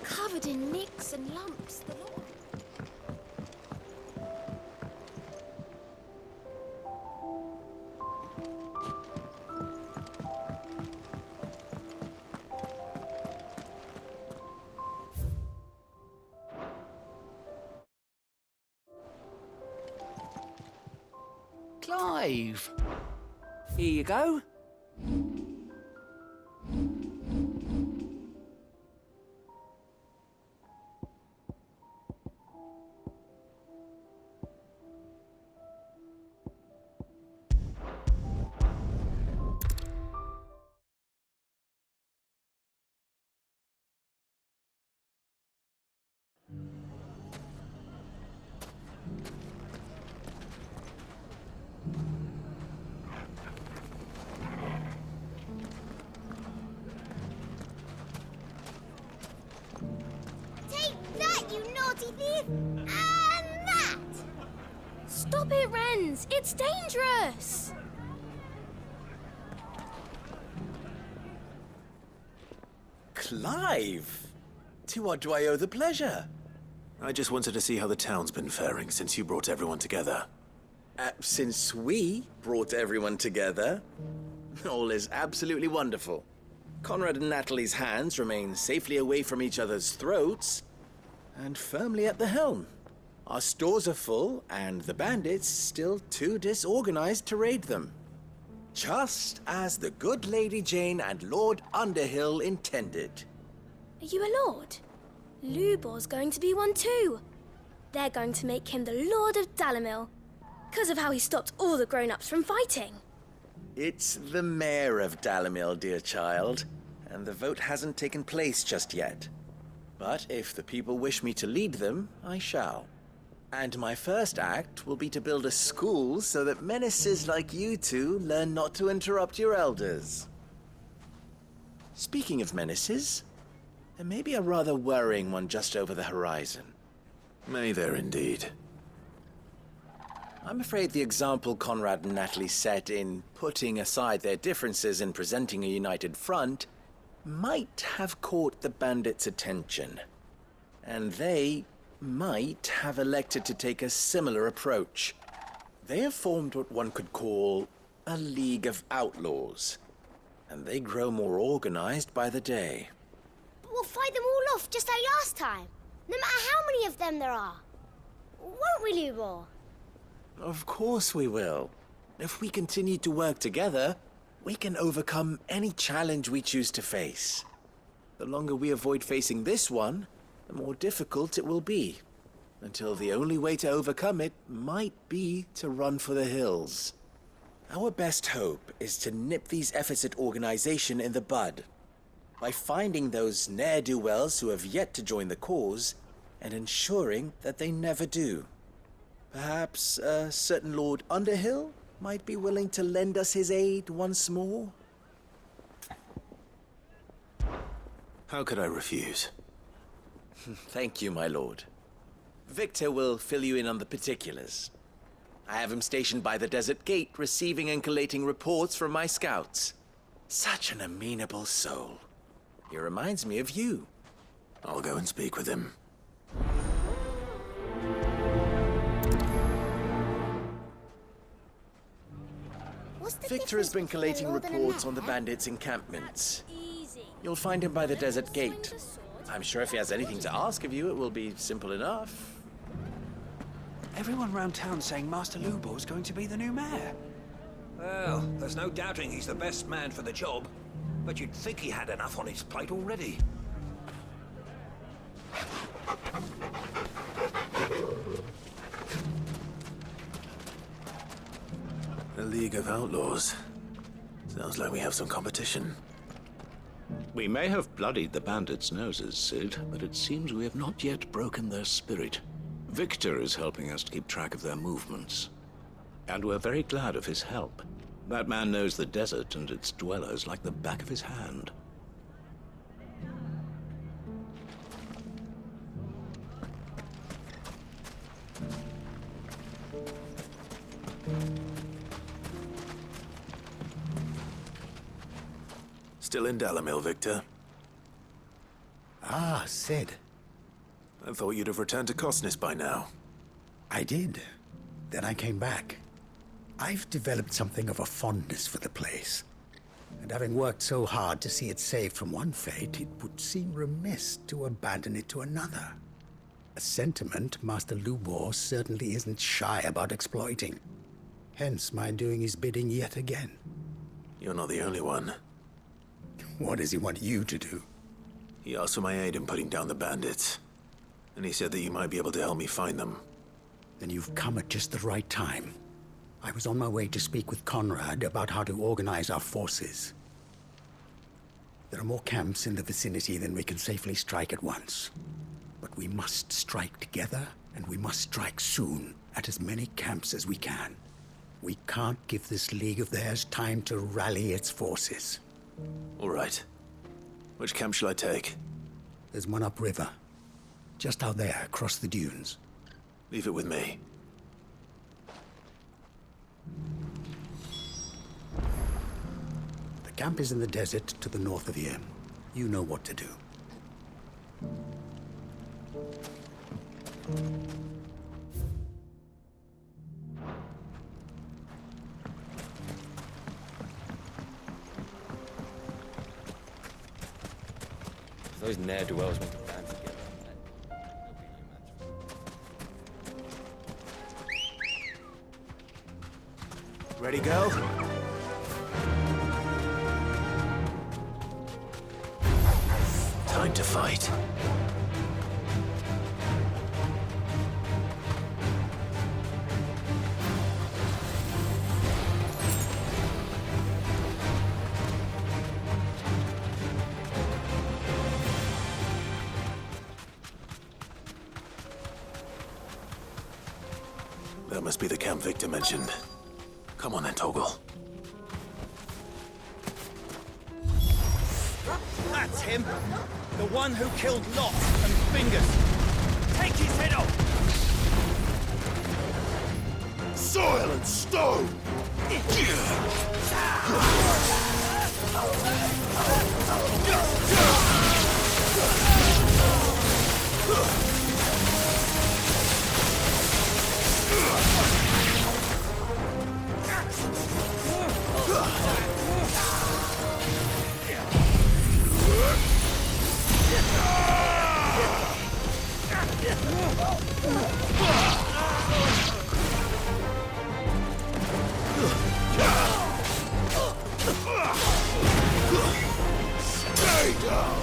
Covered in nicks and lumps, the lot. Clive! Here you go. this, and that! Stop it, Wrens! It's dangerous! Clive! To what do I owe the pleasure? I just wanted to see how the town's been faring since you brought everyone together. Since we brought everyone together, all is absolutely wonderful. Conrad and Natalie's hands remain safely away from each other's throats and firmly at the helm. Our stores are full, and the bandits still too disorganized to raid them. Just as the good Lady Jane and Lord Underhill intended. Are you a lord? Lubor's going to be one too. They're going to make him the Lord of Dalimil, because of how he stopped all the grown-ups from fighting. It's the mayor of Dalimil, dear child, and the vote hasn't taken place just yet. But if the people wish me to lead them, I shall. And my first act will be to build a school so that menaces like you two learn not to interrupt your elders. Speaking of menaces, there may be a rather worrying one just over the horizon. May there indeed. I'm afraid the example Conrad and Natalie set in putting aside their differences and presenting a united front might have caught the bandits' attention. And they might have elected to take a similar approach. They have formed what one could call a League of Outlaws, and they grow more organized by the day. But we'll fight them all off just like last time, no matter how many of them there are. Won't we, Lubor? Of course we will. If we continue to work together, we can overcome any challenge we choose to face. The longer we avoid facing this one, the more difficult it will be, until the only way to overcome it might be to run for the hills. Our best hope is to nip these efforts at organization in the bud, by finding those ne'er-do-wells who have yet to join the cause, and ensuring that they never do. Perhaps a certain Lord Underhill might be willing to lend us his aid once more? How could I refuse? Thank you, my lord. Victor will fill you in on the particulars. I have him stationed by the desert gate, receiving and collating reports from my scouts. Such an amenable soul. He reminds me of you. I'll go and speak with him. Victor has been collating reports on the bandits' encampments. You'll find him by the desert gate. I'm sure if he has anything to ask of you, it will be simple enough. Everyone round town saying Master Lubor's going to be the new mayor. Well, there's no doubting he's the best man for the job. But you'd think he had enough on his plate already. A League of Outlaws. Sounds like we have some competition. We may have bloodied the bandits' noses, Sid, but it seems we have not yet broken their spirit. Victor is helping us to keep track of their movements. And we're very glad of his help. That man knows the desert and its dwellers like the back of his hand. Still in Dalimil, Victor? Ah, Sid. I thought you'd have returned to Cosnes by now. I did. Then I came back. I've developed something of a fondness for the place. And having worked so hard to see it saved from one fate, it would seem remiss to abandon it to another. A sentiment Master Lubor certainly isn't shy about exploiting. Hence my doing his bidding yet again. You're not the only one. What does he want you to do? He asked for my aid in putting down the bandits. And he said that you might be able to help me find them. Then you've come at just the right time. I was on my way to speak with Conrad about how to organize our forces. There are more camps in the vicinity than we can safely strike at once. But we must strike together, and we must strike soon at as many camps as we can. We can't give this league of theirs time to rally its forces. All right. Which camp shall I take? There's one upriver, just out there, across the dunes. Leave it with me. The camp is in the desert to the north of here. You know what to do. Those ne'er-do-wells want to band together. Ready, go? Time to fight. That must be the camp Victor mentioned. Come on then, Toggle. That's him! The one who killed Lot and Fingers! Take his head off! Soil and stone! Stay down!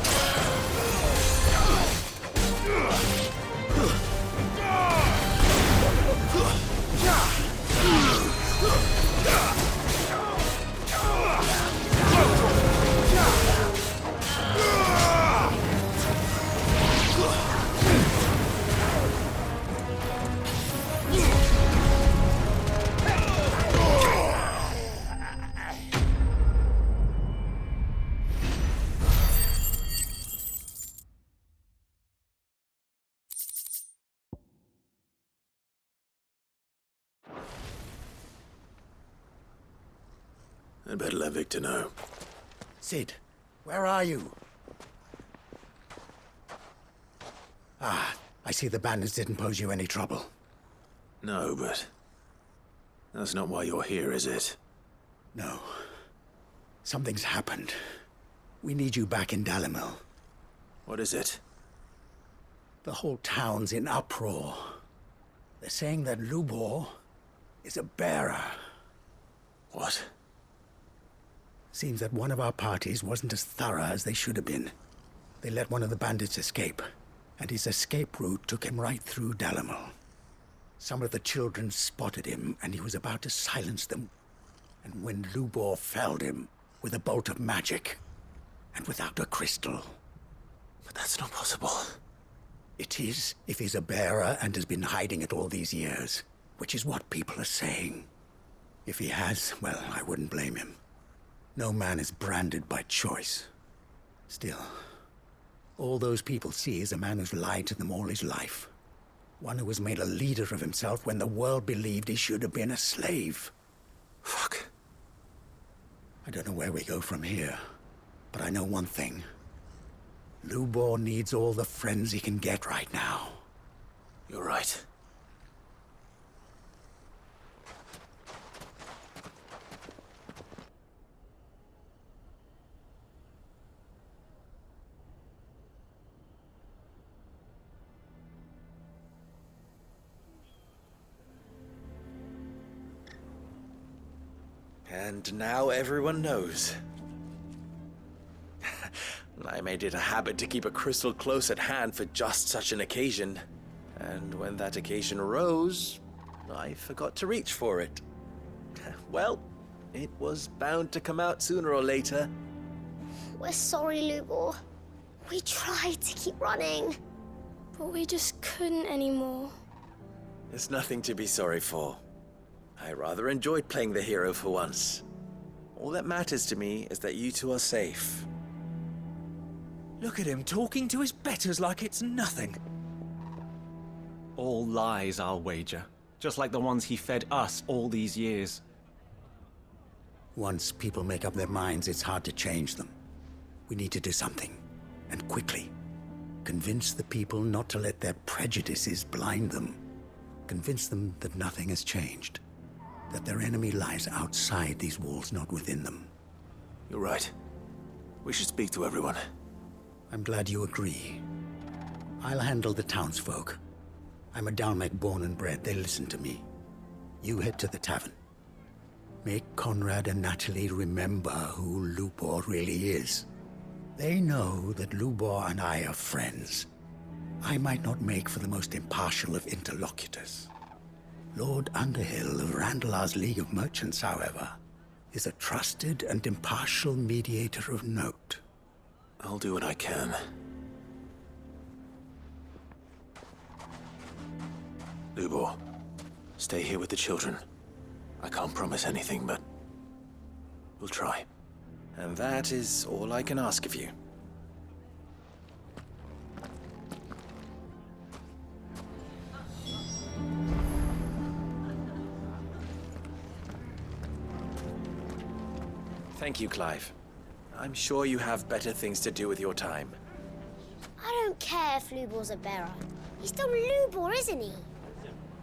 I'd better let Victor know. Sid, where are you? Ah, I see the bandits didn't pose you any trouble. No, but that's not why you're here, is it? No. Something's happened. We need you back in Dalimil. What is it? The whole town's in uproar. They're saying that Lubor is a bearer. What? Seems that one of our parties wasn't as thorough as they should have been. They let one of the bandits escape, and his escape route took him right through Dalimil. Some of the children spotted him, and he was about to silence them. And when Lubor felled him with a bolt of magic, and without a crystal. But that's not possible. It is, if he's a bearer and has been hiding it all these years, which is what people are saying. If he has, well, I wouldn't blame him. No man is branded by choice. Still, all those people see is a man who's lied to them all his life. One who was made a leader of himself when the world believed he should have been a slave. Fuck. I don't know where we go from here, but I know one thing. Lubor needs all the friends he can get right now. You're right. And now everyone knows. I made it a habit to keep a crystal close at hand for just such an occasion. And when that occasion arose, I forgot to reach for it. Well, it was bound to come out sooner or later. We're sorry, Lubor. We tried to keep running. But we just couldn't anymore. There's nothing to be sorry for. I rather enjoyed playing the hero for once. All that matters to me is that you two are safe. Look at him talking to his betters like it's nothing. All lies, I'll wager. Just like the ones he fed us all these years. Once people make up their minds, it's hard to change them. We need to do something, and quickly. Convince the people not to let their prejudices blind them. Convince them that nothing has changed. That their enemy lies outside these walls, not within them. You're right. We should speak to everyone. I'm glad you agree. I'll handle the townsfolk. I'm a Dalmec born and bred. They listen to me. You head to the tavern. Make Conrad and Natalie remember who Lubor really is. They know that Lubor and I are friends. I might not make for the most impartial of interlocutors. Lord Underhill of Randalar's League of Merchants, however, is a trusted and impartial mediator of note. I'll do what I can. Lubor, stay here with the children. I can't promise anything, but we'll try. And that is all I can ask of you. Thank you, Clive. I'm sure you have better things to do with your time. I don't care if Lubor's a bearer. He's still Lubor, isn't he?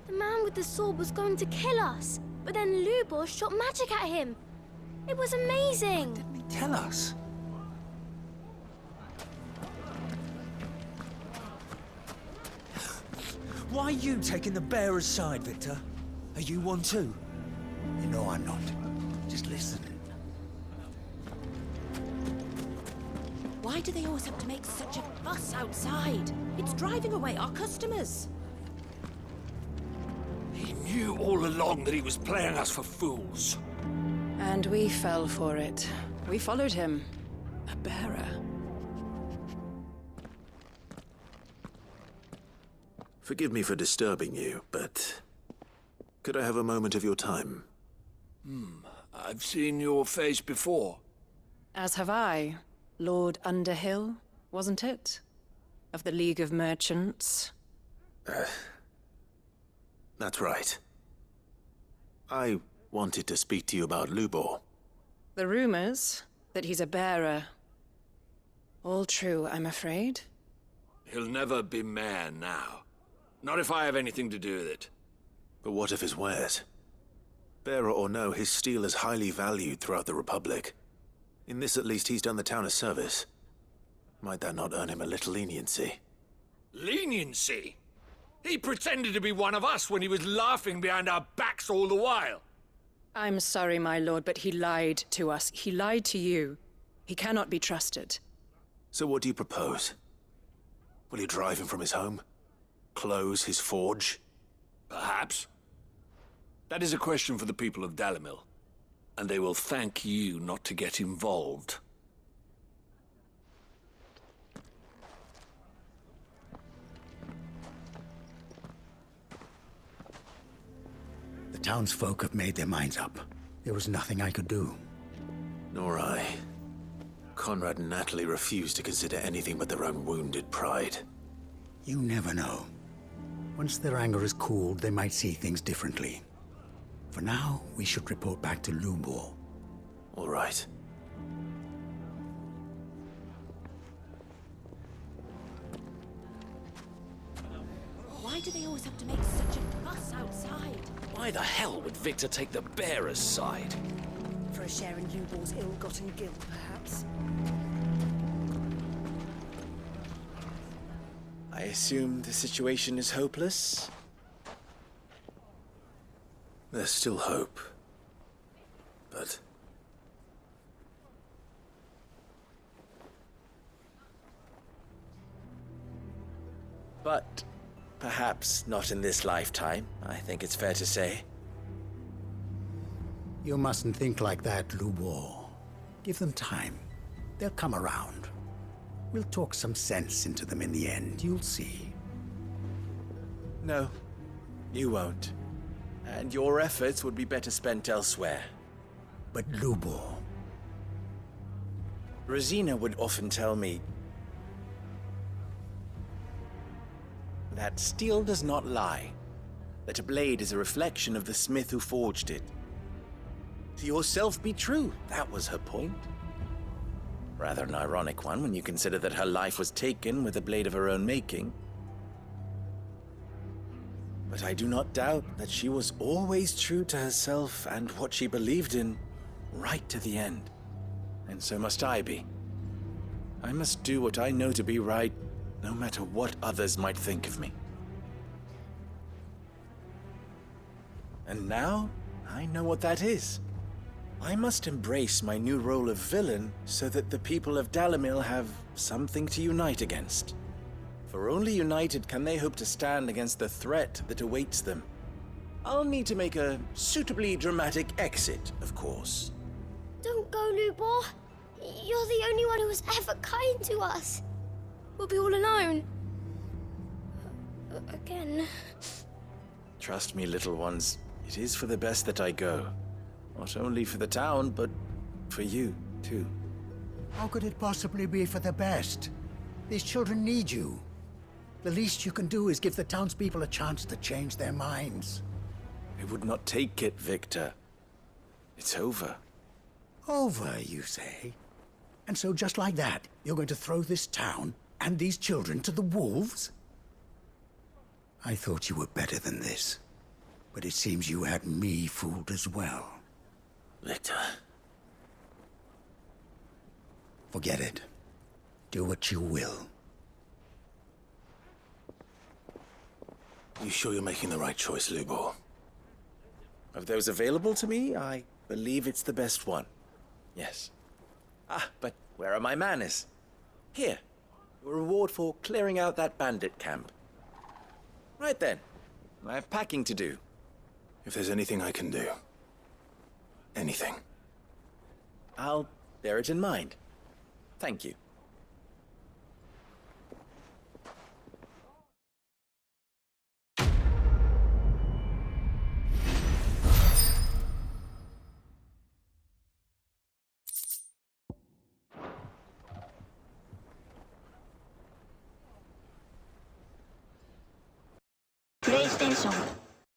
The man with the sword was going to kill us, but then Lubor shot magic at him. It was amazing. Didn't he tell us? Why are you taking the bearer's side, Victor? Are you one too? You know I'm not. Just listen. Why do they always have to make such a fuss outside? It's driving away our customers. He knew all along that he was playing us for fools. And we fell for it. We followed him. A bearer. Forgive me for disturbing you, but could I have a moment of your time? I've seen your face before. As have I. Lord Underhill, wasn't it? Of the League of Merchants. That's right. I wanted to speak to you about Lubor. The rumors that he's a bearer. All true, I'm afraid. He'll never be mayor now. Not if I have anything to do with it. But what of his wares? Bearer or no, his steel is highly valued throughout the Republic. In this, at least, he's done the town a service. Might that not earn him a little leniency? Leniency? He pretended to be one of us when he was laughing behind our backs all the while. I'm sorry, my lord, but he lied to us. He lied to you. He cannot be trusted. So what do you propose? Will you drive him from his home? Close his forge? Perhaps. That is a question for the people of Dalimil. And they will thank you not to get involved. The townsfolk have made their minds up. There was nothing I could do. Nor I. Conrad and Natalie refused to consider anything but their own wounded pride. You never know. Once their anger is cooled, they might see things differently. For now, we should report back to Lubor. All right. Why do they always have to make such a fuss outside? Why the hell would Victor take the bearer's side? For a share in Lubor's ill-gotten guilt, perhaps? I assume the situation is hopeless? There's still hope. But perhaps not in this lifetime, I think it's fair to say. You mustn't think like that, Lubor. Give them time. They'll come around. We'll talk some sense into them in the end, you'll see. No, you won't. And your efforts would be better spent elsewhere. But Lubor... Rosina would often tell me that steel does not lie, that a blade is a reflection of the smith who forged it. To yourself be true, that was her point. Rather an ironic one when you consider that her life was taken with a blade of her own making. But I do not doubt that she was always true to herself and what she believed in, right to the end. And so must I be. I must do what I know to be right, no matter what others might think of me. And now, I know what that is. I must embrace my new role of villain so that the people of Dalimil have something to unite against. For only united can they hope to stand against the threat that awaits them. I'll need to make a suitably dramatic exit, of course. Don't go, Lubor. You're the only one who was ever kind to us. We'll be all alone. Again. Trust me, little ones. It is for the best that I go. Not only for the town, but for you, too. How could it possibly be for the best? These children need you. The least you can do is give the townspeople a chance to change their minds. I would not take it, Victor. It's over. Over, you say? And so just like that, you're going to throw this town and these children to the wolves? I thought you were better than this. But it seems you had me fooled as well. Victor. Forget it. Do what you will. You sure you're making the right choice, Lubor? Of those available to me, I believe it's the best one. Yes. Ah, but where are my manners? Here. Your reward for clearing out that bandit camp. Right then. I have packing to do. If there's anything I can do. Anything. I'll bear it in mind. Thank you. PlayStation